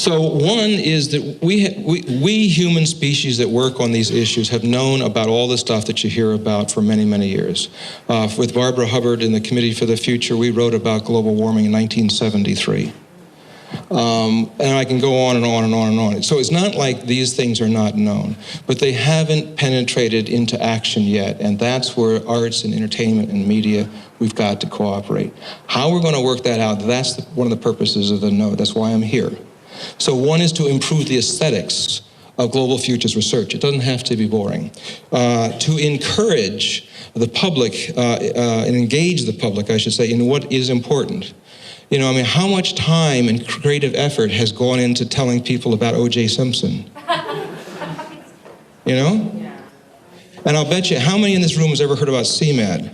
So one is that we human species that work on these issues have known about all the stuff that you hear about for many, many years. With Barbara Hubbard in the Committee for the Future, we wrote about global warming in 1973. And I can go on and on and on and on. So it's not like these things are not known, but they haven't penetrated into action yet, and that's where arts and entertainment and media, we've got to cooperate. How we're going to work that out, that's one of the purposes of the Node. That's why I'm here. So one is to improve the aesthetics of global futures research. It doesn't have to be boring. To encourage the public and engage the public, I should say, in what is important. You know, I mean, how much time and creative effort has gone into telling people about O.J. Simpson? You know? Yeah. And I'll bet you, how many in this room has ever heard about CMAD?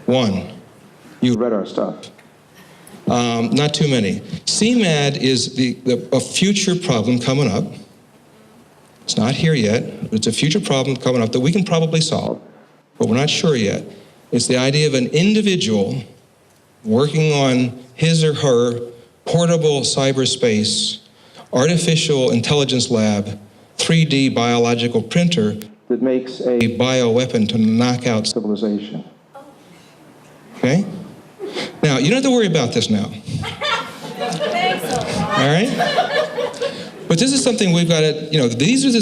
One. You read our stuff. Not too many. CMAD is a future problem coming up. It's not here yet, but it's a future problem coming up that we can probably solve, but we're not sure yet. It's the idea of an individual working on his or her portable cyberspace, artificial intelligence lab, 3D biological printer that makes a bioweapon to knock out civilization. Okay? Now, you don't have to worry about this now. All right? But this is something we've got to, you know, these are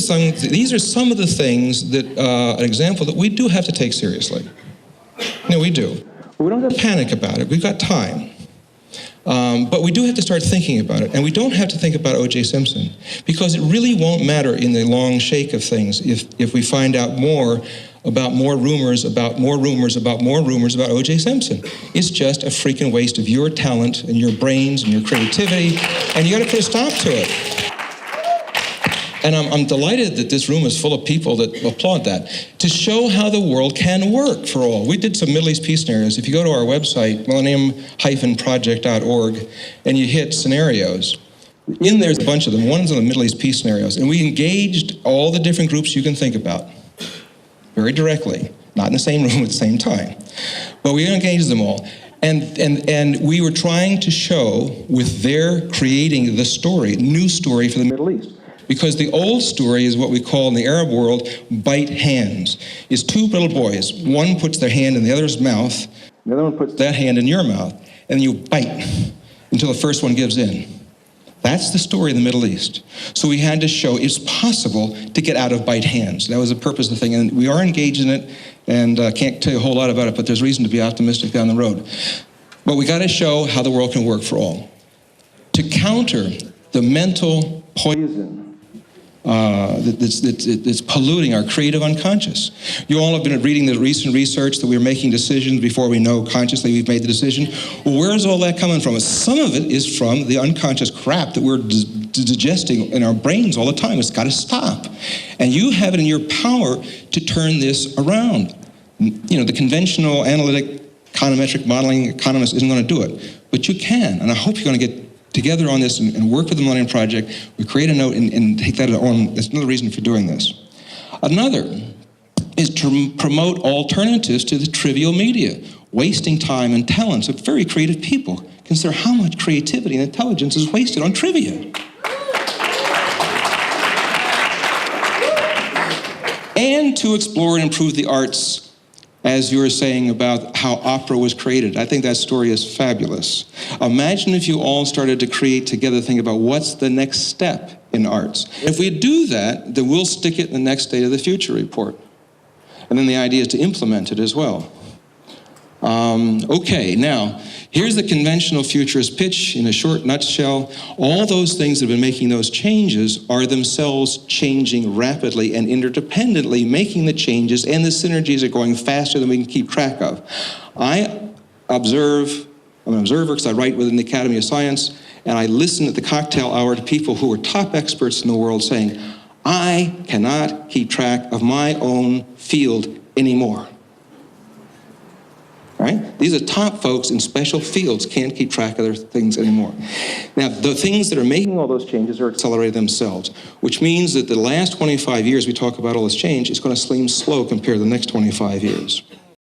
some of the things that, an example that we do have to take seriously. No, we do. But we don't have to panic about it. We've got time. But we do have to start thinking about it. And we don't have to think about O.J. Simpson, because it really won't matter in the long shake of things if we find out more about more rumors about O.J. Simpson. It's just a freaking waste of your talent and your brains and your creativity, and you got to put a stop to it. And I'm delighted that this room is full of people that applaud that, to show how the world can work for all. We did some Middle East peace scenarios. If you go to our website, millennium-project.org, and you hit scenarios, in there's a bunch of them. One's on the Middle East peace scenarios, and we engaged all the different groups you can think about, very directly, not in the same room at the same time. But we engaged them all. And we were trying to show, with their creating the story, new story for the Middle East. Because the old story is what we call in the Arab world, bite hands. It's two little boys. One puts their hand in the other's mouth, the other one puts that hand in your mouth, and you bite until the first one gives in. That's the story of the Middle East. So we had to show it's possible to get out of bite hands. That was the purpose of the thing, and we are engaged in it, and can't tell you a whole lot about it, but there's reason to be optimistic down the road. But we got to show how the world can work for all. To counter the mental poison that's polluting our creative unconscious. You all have been reading the recent research that we're making decisions before we know consciously we've made the decision. Well, where's all that coming from? Some of it is from the unconscious crap that we're digesting in our brains all the time. It's got to stop. And you have it in your power to turn this around. You know, the conventional analytic econometric modeling economist isn't going to do it, but you can, and I hope you're going to get together on this and work with the Millennium Project. We create a note and take that on. That's another reason for doing this. Another is to promote alternatives to the trivial media, wasting time and talents of very creative people. Consider how much creativity and intelligence is wasted on trivia. And to explore and improve the arts, as you were saying about how opera was created. I think that story is fabulous. Imagine if you all started to create together, think about what's the next step in arts. If we do that, then we'll stick it in the next State of the Future report. And then the idea is to implement it as well. Okay, now, here's the conventional futurist pitch in a short nutshell. All those things that have been making those changes are themselves changing rapidly and interdependently, making the changes, and the synergies are going faster than we can keep track of. I'm an observer because I write within the Academy of Science, and I listen at the cocktail hour to people who are top experts in the world saying, I cannot keep track of my own field anymore. Right? These are top folks in special fields, can't keep track of their things anymore. Now, the things that are making all those changes are accelerated themselves, which means that the last 25 years we talk about all this change is going to seem slow compared to the next 25 years.